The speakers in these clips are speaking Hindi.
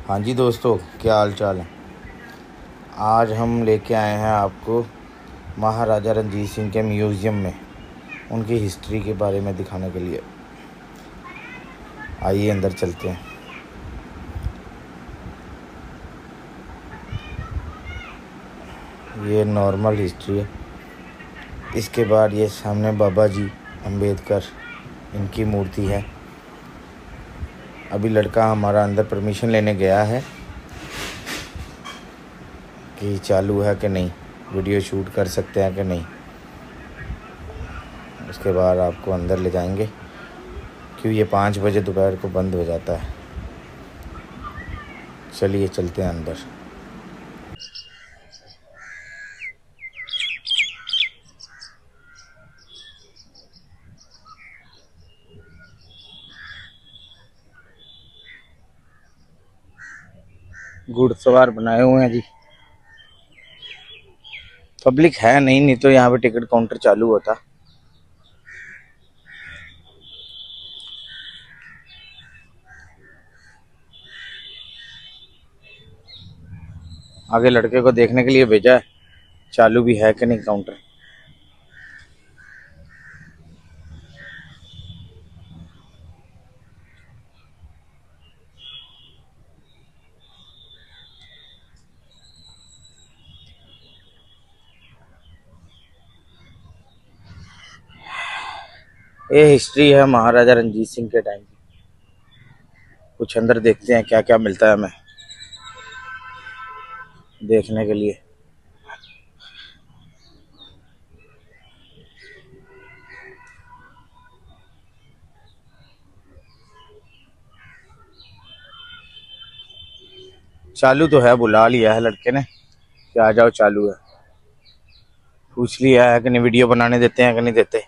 हाँ जी दोस्तों, क्या हाल चाल है। आज हम लेके आए हैं आपको महाराजा रणजीत सिंह के म्यूज़ियम में उनकी हिस्ट्री के बारे में दिखाने के लिए। आइए अंदर चलते हैं। ये नॉर्मल हिस्ट्री है। इसके बाद ये सामने बाबा जी अम्बेडकर, इनकी मूर्ति है। अभी लड़का हमारा अंदर परमिशन लेने गया है कि चालू है कि नहीं, वीडियो शूट कर सकते हैं कि नहीं। उसके बाद आपको अंदर ले जाएंगे, क्यों ये 5 बजे दोपहर को बंद हो जाता है। चलिए चलते हैं अंदर। घुड़सवार बनाए हुए हैं जी। पब्लिक है नहीं तो यहाँ पे टिकट काउंटर चालू होता। आगे लड़के को देखने के लिए भेजा है, चालू भी है कि नहीं काउंटर। ये हिस्ट्री है महाराजा रणजीत सिंह के टाइम की। कुछ अंदर देखते हैं क्या क्या मिलता है हमें देखने के लिए। चालू तो है, बुला लिया है लड़के ने कि आ जाओ, चालू है। पूछ लिया है कि नहीं, वीडियो बनाने देते हैं कि नहीं देते।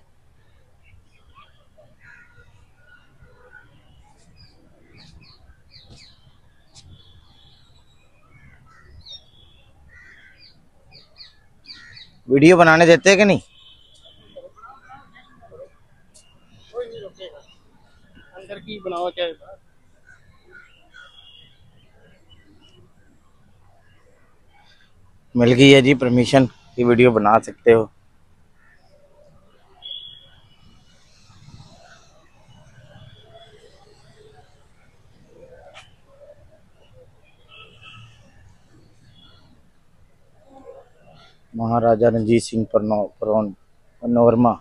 वीडियो बनाने देते हैं कि नहीं। कोई नहीं रोकेगा, अंदर की बनाओ चाहे। मिल गई है जी परमिशन कि वीडियो बना सकते हो। महाराजा रणजीत सिंह पनोरमा,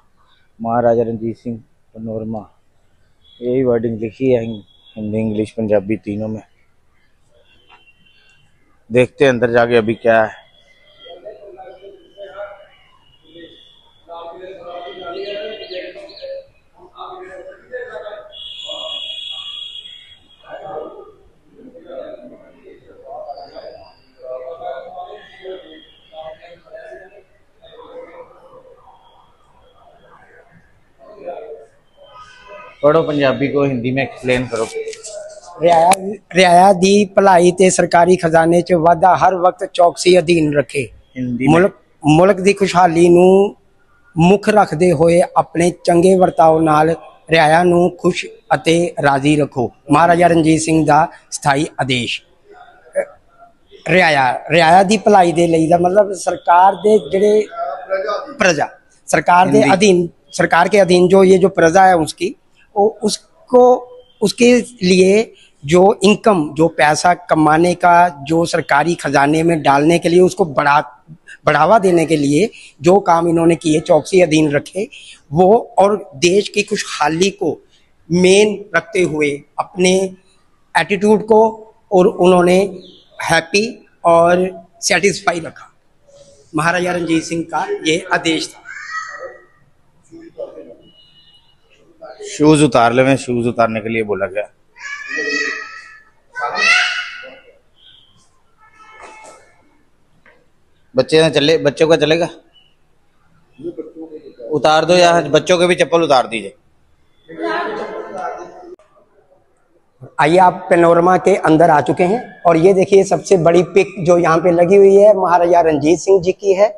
महाराजा रणजीत सिंह पनोरमा, यही वर्डिंग लिखी है हिंदी इंग्लिश पंजाबी तीनों में। देखते हैं अंदर जाके अभी क्या है। पढ़ो पंजाबी को हिंदी में एक्सप्लेन करो। रियाया दी भलाई ते सरकारी खजाने च वाधा हर वक्त चौकसी अधीन रखे। हिंदी में। मुल्क दी खुशहाली नूं मुख रखदे होए अपने चंगे वर्ताव नाल रियाया नूं खुश अते राजी रखो। महाराजा रणजीत सिंह दा स्थाई आदेश। रियाया दी भलाई दे लई दा मतलब सरकार दे जेड़े प्रजा, सरकार दे अधीन, सरकार के अधीन जो ये जो प्रजा है उसकी, उसको उसके लिए जो इनकम, जो पैसा कमाने का, जो सरकारी खजाने में डालने के लिए, उसको बढ़ावा देने के लिए जो काम इन्होंने किए, चौकसी अधीन रखे वो, और देश की खुशहाली को मेन रखते हुए अपने एटीट्यूड को, और उन्होंने हैप्पी और सेटिस्फाई रखा। महाराजा रणजीत सिंह का ये आदेश था। शूज उतार ले, मैं शूज उतारने के लिए बोला गया। बच्चों का चलेगा, उतार दो यार, बच्चों के भी चप्पल उतार दीजिए। आइए, आप पेनोरमा के अंदर आ चुके हैं और ये देखिए सबसे बड़ी पिक जो यहाँ पे लगी हुई है महाराजा रणजीत सिंह जी की है।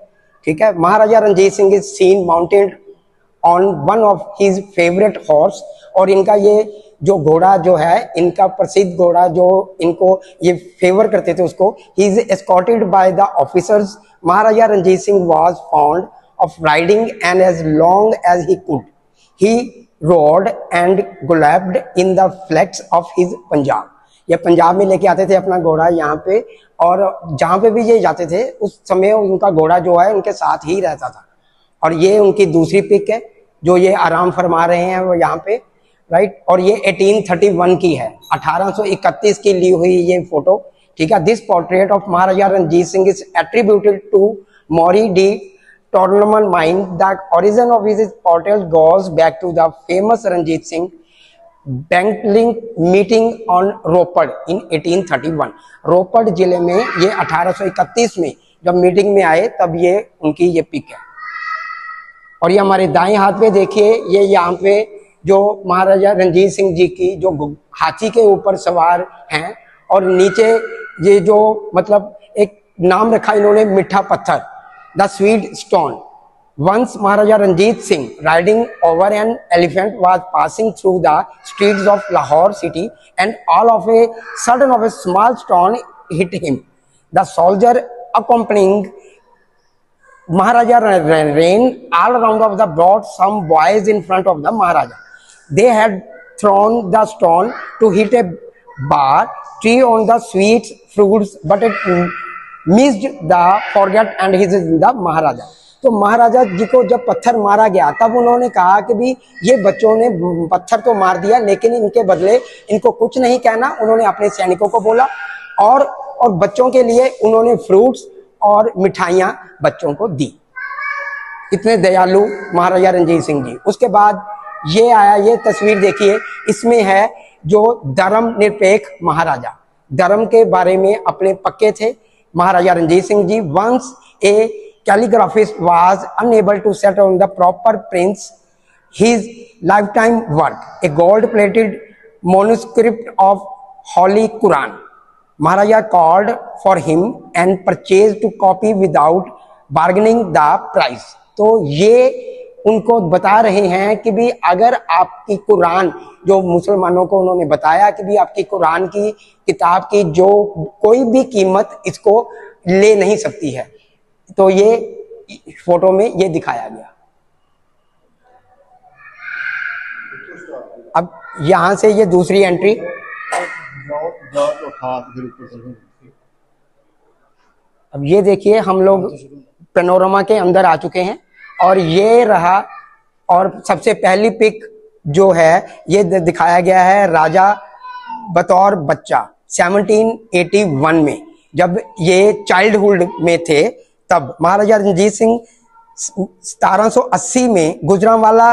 ठीक है, Maharaja Ranjit Singh is seen mounted on one of his favourite horse, और इनका ये जो घोड़ा जो है इनका प्रसिद्ध घोड़ा जो इनको ये फेवर करते थे उसको, he is escorted by the officers. Maharaja Ranjit Singh was fond of riding and as long as he could he rode and galloped in the flax of his Punjab. ये पंजाब में लेके आते थे अपना घोड़ा यहाँ पे, और जहाँ पे भी ये जाते थे उस समय उनका घोड़ा जो है उनके साथ ही रहता था। और ये उनकी दूसरी पिक है जो ये आराम फरमा रहे हैं वो यहाँ पे, राइट। और ये 1831 की है, 1831 की ली हुई ये फोटो, ठीक है। This portrait of Maharaja Ranjit Singh is attributed to Mauri de tournament mine. The origin of his portrait goes back to the famous Ranjit Singh Bentinck meeting on Ropar in 1831। Ropar जिले में ये 1831 में जब मीटिंग में आए तब ये उनकी ये पिक है। और ये हमारे दाएं हाथ पे देखिए, ये यहाँ पे जो महाराजा रणजीत सिंह जी की जो हाथी के ऊपर सवार हैं, और नीचे ये जो मतलब एक नाम रखा इन्होंने मीठा पत्थर, the sweet stone. Once Maharaja Ranjit Singh riding over an elephant was passing through the streets of Lahore city, and all of a sudden of a small stone hit him. The soldier accompanying Maharaja ran all around of the brought some boys in front of the Maharaja. They had thrown the stone to hit a bar tree on the sweet fruits, but it missed the forget and his the Maharaja. तो महाराजा जी को जब पत्थर मारा गया तब उन्होंने कहा कि भी ये बच्चों ने पत्थर तो मार दिया लेकिन इनके बदले इनको कुछ नहीं कहना। उन्होंने अपने सैनिकों को बोला और बच्चों के लिए उन्होंने फ्रूट्स और मिठाइयां बच्चों को दी। इतने दयालु महाराजा रणजीत सिंह जी। उसके बाद ये आया, ये तस्वीर देखिए, इसमें है जो धर्म निरपेक्ष महाराजा, धर्म के बारे में अपने पक्के थे Maharaja Ranjit Singh ji. Once a calligraphist was unable to set on the proper prints his lifetime work, a gold-plated manuscript of Holy Quran. Maharaja called for him and purchased to copy without bargaining the price. तो ये उनको बता रहे हैं कि भी अगर आपकी कुरान, जो मुसलमानों को उन्होंने बताया कि भी आपकी कुरान की किताब की जो कोई भी कीमत इसको ले नहीं सकती है, तो ये फोटो में ये दिखाया गया। अब यहां से ये दूसरी एंट्री, अब ये देखिए हम लोग पैनोरमा के अंदर आ चुके हैं और ये रहा। और सबसे पहली पिक जो है ये दिखाया गया है राजा बतौर बच्चा 1781 में, जब ये चाइल्डहुड में थे तब। महाराजा रणजीत सिंह 1780 में गुजरांवाला,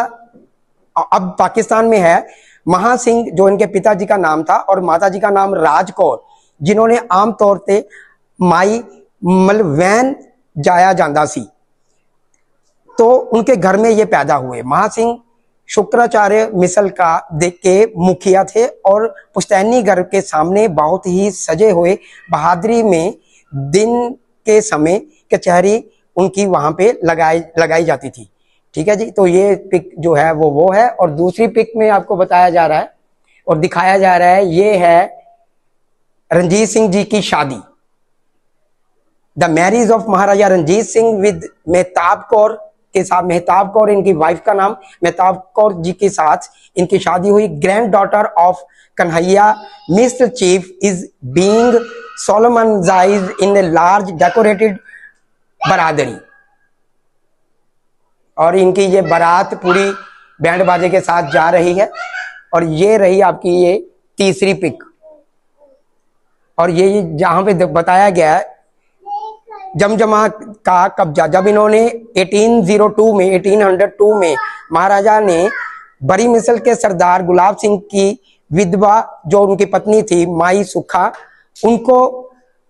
अब पाकिस्तान में है, महासिंह जो इनके पिताजी का नाम था और माताजी का नाम राजकौर, जिन्होंने आमतौर पे माई मलवैन जाया जांदा सी, तो उनके घर में ये पैदा हुए। महासिंह शुक्राचार्य मिसल का देख के मुखिया थे और पुश्तैनी घर के सामने बहुत ही सजे हुए बहादुरी में दिन के समय कचहरी उनकी वहां पे लगाई जाती थी। ठीक है जी। तो ये पिक जो है वो है। और दूसरी पिक में आपको बताया जा रहा है और दिखाया जा रहा है, ये है रणजीत सिंह जी की शादी, the marriage of Maharaja Ranjit Singh with Mehtab Kaur के साथ। मेहताब कौर इनकी वाइफ का नाम, मेहताब कौर जी के साथ इनकी शादी हुई। Grand daughter of Kanhaiya mister chief is being solemnized in a large decorated baradari. और इनकी ये बारात पूरी बैंड बाजे के साथ जा रही है। और ये रही आपकी ये तीसरी पिक। और ये जहां पे बताया गया है जमजमा का कब्जा, जब इन्होंने 1802 में महाराजा ने बड़ी मिसल के सरदार गुलाब सिंह की विधवा जो उनकी पत्नी थी माई सुखा,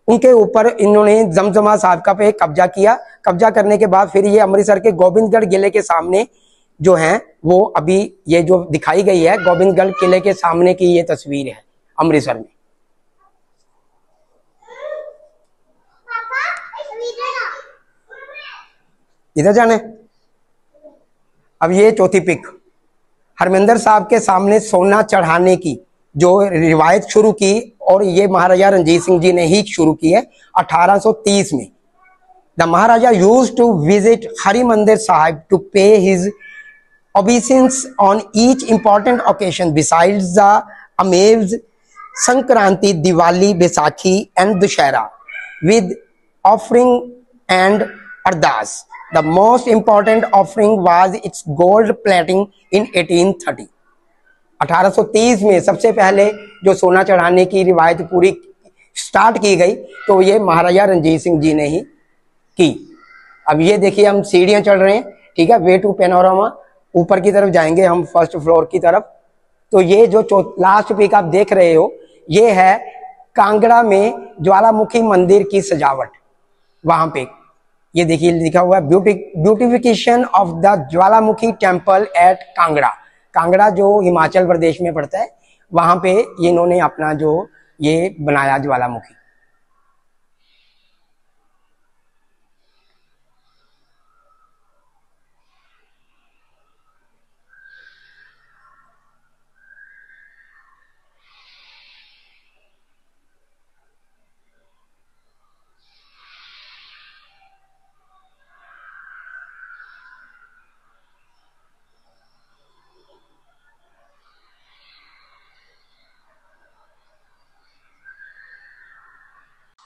उनके ऊपर इन्होंने जमजमा साहब का पे कब्जा किया। कब्जा करने के बाद फिर ये अमृतसर के गोबिंदगढ़ किले के सामने जो है वो अभी ये जो दिखाई गई है गोबिंदगढ़ किले के सामने की ये तस्वीर है अमृतसर में। इधर जाने। अब ये चौथी पिक, हरमिंदर साहब के सामने सोना चढ़ाने की जो रिवायत शुरू की, और ये महाराजा रणजीत सिंह जी ने ही शुरू की है 1830 में। The Maharaja used to visit Harimandir Sahib to pay his obeisance on each important occasion besides the Ameves, Sankranti, Diwali, Baisakhi and Dussehra with offering and ardas. The most important offering was its gold plating in 1830. 1830 में सबसे पहले जो सोना चढ़ाने की रिवायत पूरी स्टार्ट की गई तो ये महाराजा रणजीत सिंह जी ने ही की। अब ये देखिए हम सीढ़ियां चढ़ रहे हैं, ठीक है, वे टू पेनोरामा, ऊपर की तरफ जाएंगे हम फर्स्ट फ्लोर की तरफ। तो ये जो लास्ट पिक आप देख रहे हो ये है कांगड़ा में ज्वालामुखी मंदिर की सजावट। वहां पे ये देखिए लिखा हुआ है beautification of the Jwalamukhi temple at Kangra. Kangra जो हिमाचल प्रदेश में पड़ता है, वहां पे इन्होंने अपना जो ये बनाया ज्वालामुखी।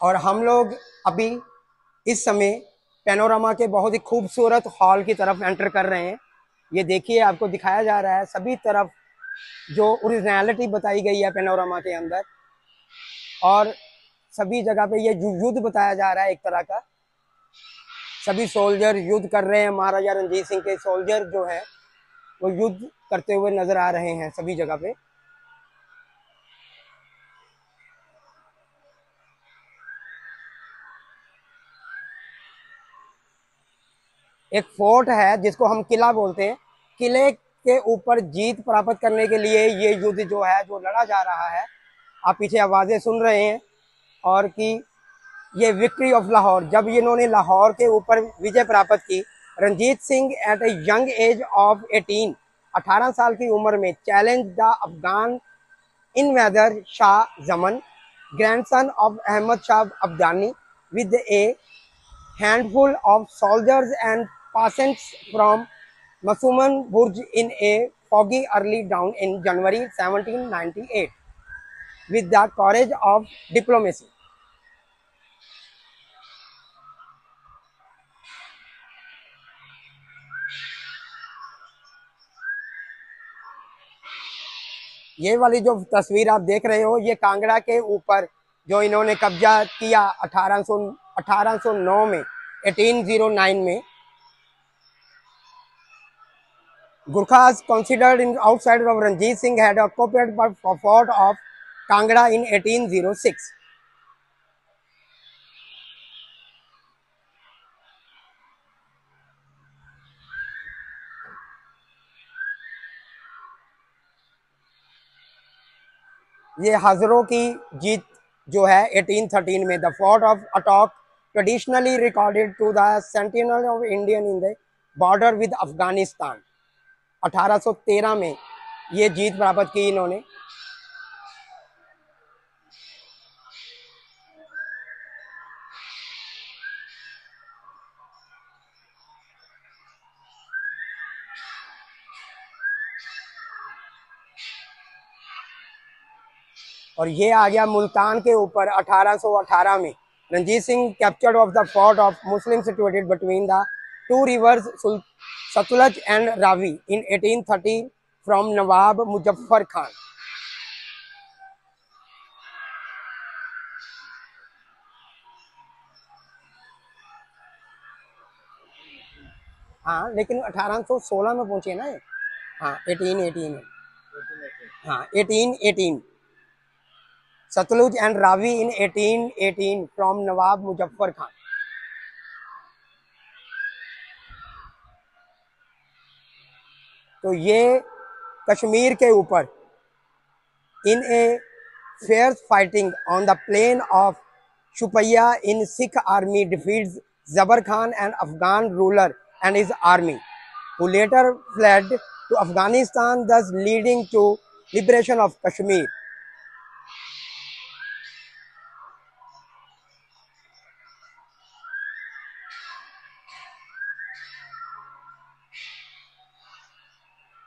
और हम लोग अभी इस समय पैनोरामा के बहुत ही खूबसूरत हॉल की तरफ एंटर कर रहे हैं। ये देखिए आपको दिखाया जा रहा है सभी तरफ जो ओरिजिनलिटी बताई गई है पैनोरामा के अंदर, और सभी जगह पे ये युद्ध बताया जा रहा है एक तरह का। सभी सोल्जर युद्ध कर रहे हैं, महाराजा रणजीत सिंह के सोल्जर जो है वो युद्ध करते हुए नजर आ रहे हैं सभी जगह पे। एक फोर्ट है जिसको हम किला बोलते हैं, किले के ऊपर जीत प्राप्त करने के लिए ये युद्ध जो है जो लड़ा जा रहा है। आप पीछे आवाजें सुन रहे हैं, और कि ये विक्ट्री ऑफ लाहौर, जब इन्होंने लाहौर के ऊपर विजय प्राप्त की, Ranjit Singh at a young age of 18 साल की उम्र में challenge the Afghan invader Shah Zaman, grandson of Ahmad Shah Abdali, with a handful of soldiers and peasants from Masuman Burj in a foggy early dawn in January 1798 with the courage of diplomacy. ये वाली जो तस्वीर आप देख रहे हो ये कांगड़ा के ऊपर जो इन्होंने कब्जा किया 1809 में, 1809 में। Gurkhas considered in outside of Ranjit Singh had occupied the fort of Kangra in 1806. ये हजरों की जीत जो है 1813 में। The fort of Attock traditionally recorded to the sentinel of Indian in the border with Afghanistan. 1813 में ये जीत प्राप्त की इन्होंने। और ये आ गया मुल्तान के ऊपर 1818 में। Ranjit Singh captured of the fort of Muslim situated between the two rivers Sutlej and Ravi in 1830 from Nawab Muzaffar Khan. हाँ लेकिन 1816 में पहुंचे ना ये। हाँ 1818 में। हाँ 1818 Sutlej and Ravi in 1818 from Nawab Muzaffar Khan. तो ये कश्मीर के ऊपर in a fierce fighting on the plain of Shopian in Sikh army defeats Jabbar Khan and Afghan ruler and his army, who later fled to Afghanistan, thus leading to liberation of Kashmir.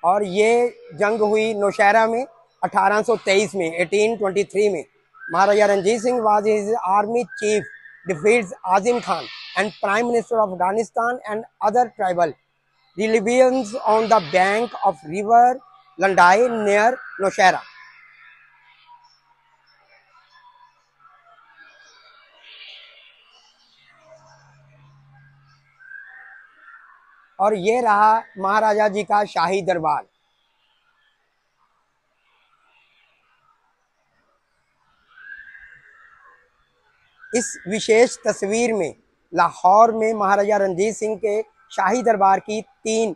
और ये जंग हुई नौशहरा में 1823 में 1823 में। महाराजा Ranjit Singh was his army chief, defeats Azim Khan and Prime Minister of Afghanistan and other tribal rebellions on the bank of river Landai near Nौशहरा। और ये रहा महाराजा जी का शाही दरबार। इस विशेष तस्वीर में लाहौर में महाराजा रणजीत सिंह के शाही दरबार की 3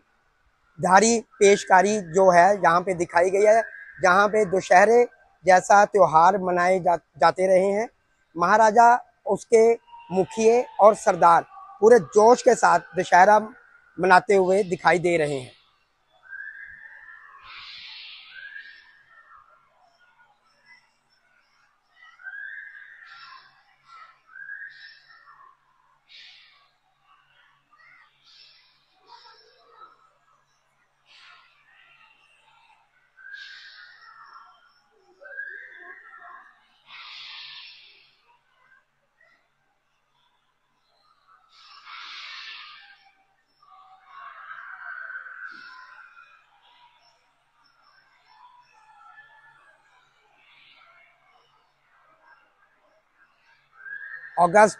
धारी पेशकारी जो है यहाँ पे दिखाई गई है, जहाँ पे दशहरे जैसा त्योहार मनाए जाते रहे हैं। महाराजा, उसके मुखिए और सरदार पूरे जोश के साथ दशहरा मनाते हुए दिखाई दे रहे हैं। August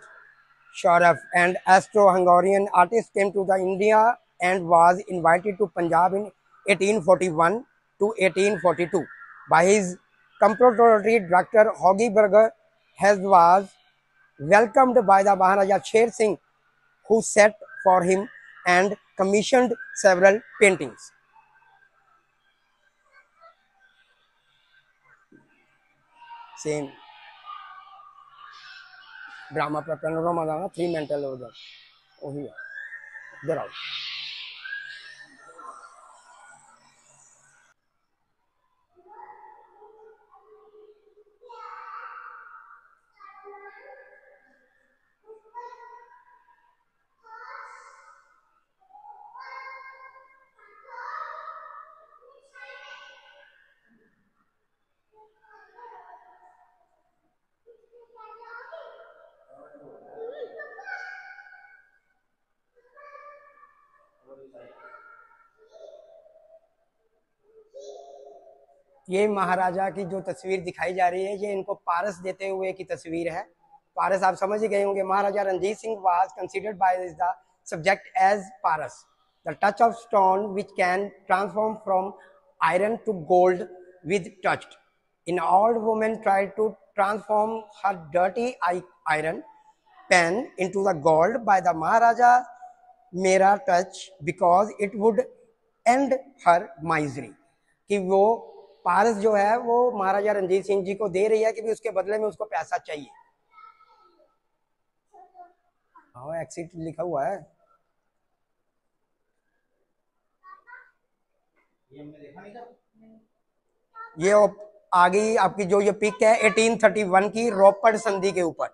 Sharaf, and Austro-Hungarian artist, came to the India and was invited to Punjab in 1841 to 1842 by his contemporary director Hoggy Berger. Has was welcomed by the Maharaja Sher Singh, who set for him and commissioned several paintings. Same drama पर पेनोरामा था ना, 3 मेंटल उधर वही है, इधर आओ। ये महाराजा की जो तस्वीर दिखाई जा रही है, ये इनको पारस देते हुए की तस्वीर है। पारस आप समझ ही गए होंगे। Maharaja Ranjit Singh was considered by the subject as paras, the touch of stone which can transform from iron to gold with touched. In old women try to transform her dirty iron pen into the gold by the Maharaja मेरा touch because it would end her misery। कि वो पारस जो है वो महाराजा रणजीत सिंह जी को दे रही है कि भी उसके बदले में उसको पैसा चाहिए। हाँ, एक्सिट लिखा हुआ है। ये आगे आपकी जो ये पिक है 1831 की रोपड़ संधि के ऊपर।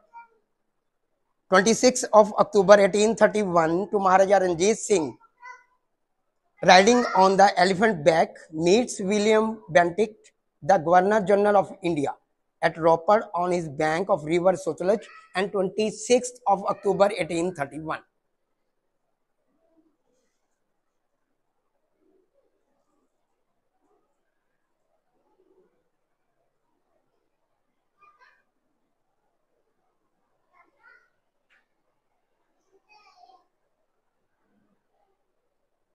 26 of October 1831 to Maharaja Ranjit Singh riding on the elephant back meets William Bentinck, the Governor General of India, at Ropar on his bank of river Sutlej, and 26th of October 1831.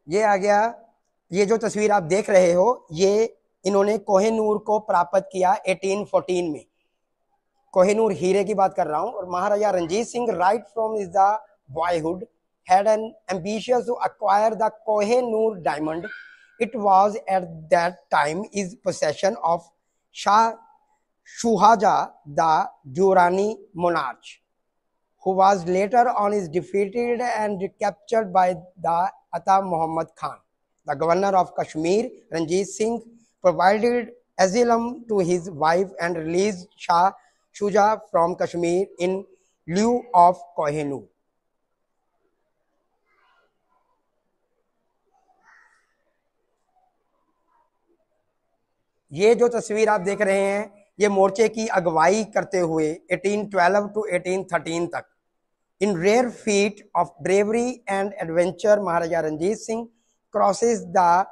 ये आ गया। ये जो तस्वीर आप देख रहे हो, ये इन्होंने कोहिनूर को प्राप्त किया 1814 में। कोहिनूर हीरे की बात कर रहा हूं। और Maharaja Ranjit Singh right from is the boyhood had an ambition to acquire the Kohinoor diamond. It was at that time is possession of Shah Shuhaja, the Durrani monarch, who was later on is defeated and captured by the Ata Muhammad Khan. The governor of Kashmir, Ranjit Singh, provided asylum to his wife and released Shah Shuja from Kashmir in lieu of Kohinoor. ये जो तस्वीर आप देख रहे हैं, ये मोर्चे की अगुवाई करते हुए 1812 to 1813 तक in rare feat of bravery and adventure, Maharaja Ranjit Singh crosses the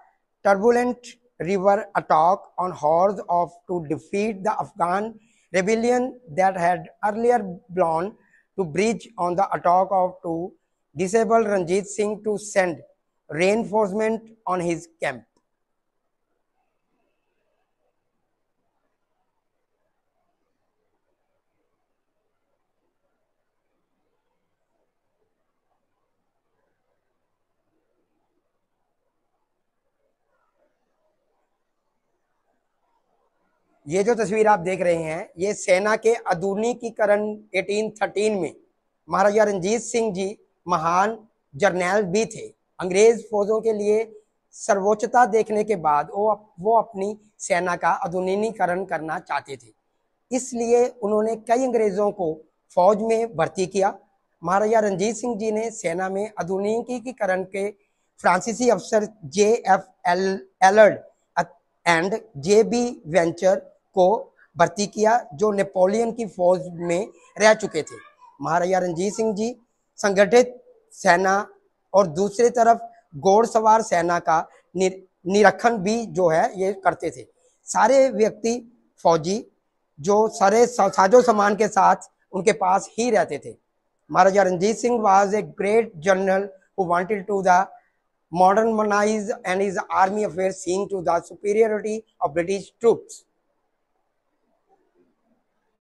turbulent river Attock on horse to defeat the Afghan rebellion that had earlier blown to bridge on the Attock to disable Ranjit Singh to send reinforcement on his camp. ये जो तस्वीर आप देख रहे हैं, ये सेना के आधुनिकीकरण 1813 में महाराजा रंजीत सिंह जी महान जर्नैल भी थे। अंग्रेज फौजों के लिए सर्वोच्चता देखने के बाद वो अपनी सेना का आधुनिकीकरण करना चाहते थे, इसलिए उन्होंने कई अंग्रेजों को फौज में भर्ती किया। महाराजा रंजीत सिंह जी ने सेना में आधुनिकीकरण के फ्रांसीसी अफसर J.F. एलर्ड and J.B. वेंचर को भर्ती किया, जो नेपोलियन की फौज में रह चुके थे। महाराजा रंजीत सिंह जी संगठित सेना और दूसरी तरफ घोड़सवार सेना का निरीक्षण भी जो है ये करते थे। सारे व्यक्ति फौजी जो सारे साजो सामान के साथ उनके पास ही रहते थे। Maharaja Ranjit Singh was a great general who wanted to the modernize and his army affairs, seeing to the superiority of British troops.